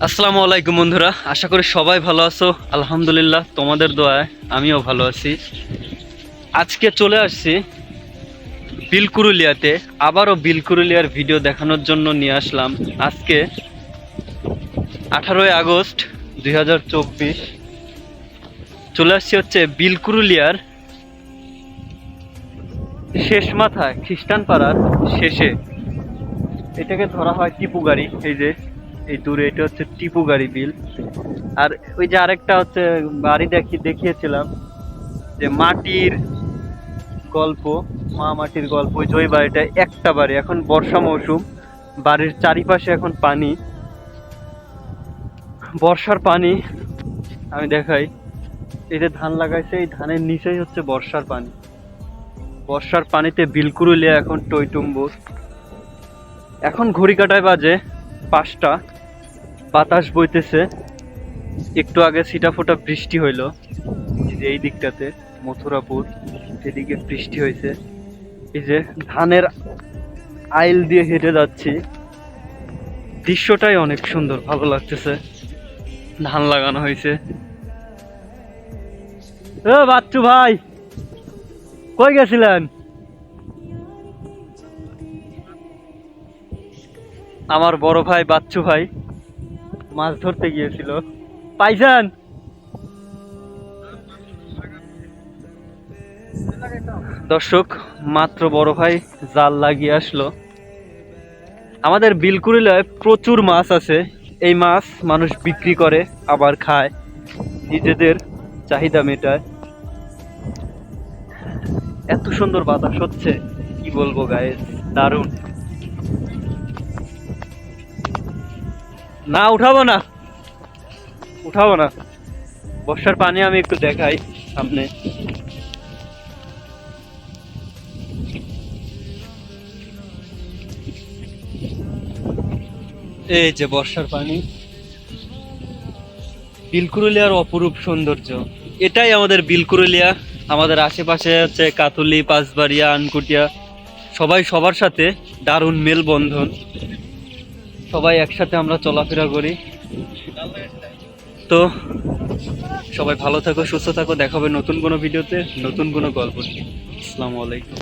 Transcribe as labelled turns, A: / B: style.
A: আসসালামু আলাইকুম বন্ধুরা, আশা করি সবাই ভালো আছো। আলহামদুলিল্লাহ, তোমাদের দোয়ায় আমিও ভালো আছি। আজকে চলে আসছি বিলকুরুলিয়াতে, আবারও বিলকুরুলিয়ার ভিডিও দেখানোর জন্য নিয়ে আসলাম। আজকে 18ই আগস্ট 2024 চলে আসছি হচ্ছে বিলকুরুলিয়ার শেষ মাথায়, খ্রিস্টান পাড়ার শেষে। এটাকে ধরা হয় টিপু গাড়ি। এই যে এই দূরে এটা হচ্ছে টিপু গাড়ি বিল। আর ওই যে আরেকটা হচ্ছে বাড়ি দেখিয়েছিলাম যে মাটির গল্প, মা মাটির গল্প। ওই যে ওই বাড়িটা একটা বাড়ি, এখন বর্ষা মৌসুম, বাড়ির চারিপাশে এখন পানি, বর্ষার পানি। আমি দেখাই, এই যে ধান লাগাইছে, এই ধানের নিচেই হচ্ছে বর্ষার পানি। বর্ষার পানিতে বিলকুরুলিয়া এখন টইটুম্বুর। এখন ঘড়ি কাটায় বাজে 5টা, বাতাস বইতেছে। একটু আগে ছিটাফোঁটা বৃষ্টি হইলো এই দিকটাতে, মথুরাপুর এদিকে বৃষ্টি হয়েছে। এই যে ধানের আইল দিয়ে হেঁটে যাচ্ছি, দৃশ্যটাই অনেক সুন্দর, ভালো লাগতেছে। ধান লাগানো হয়েছে। ও বাচ্চু ভাই, কই গেছিলেন? আমার বড় ভাই বাচ্চু ভাই মাছ ধরতে গিয়েছিল। পাইছেন? দর্শক, মাত্র বড় ভাই জাল লাগিয়ে আসলো। আমাদের বিলকুরুলিয়ায় প্রচুর মাছ আছে। এই মাছ মানুষ বিক্রি করে, আবার খায়, নিজেদের চাহিদা মেটায়। এত সুন্দর বাতাস হচ্ছে, কি বলবো গাইস, দারুণ। না, উঠাবো না, উঠাবো না। বর্ষার পানি আমি একটু দেখাই সামনে। এই যে বর্ষার পানি, বিলকুরুলিয়ার অপরূপ সৌন্দর্য। এটাই আমাদের বিলকুরুলিয়া। আমাদের আশেপাশে হচ্ছে কাতুলি, পাঁচবাড়িয়া, আনকুটিয়া, সবাই সবার সাথে দারুণ মেলবন্ধন। সবাই একসাথে আমরা চলাফেরা করি। তো সবাই ভালো থাকো, সুস্থ থাকো। দেখা হবে নতুন কোনো ভিডিওতে, নতুন কোনো গল্প নিয়ে। আসসালামু আলাইকুম।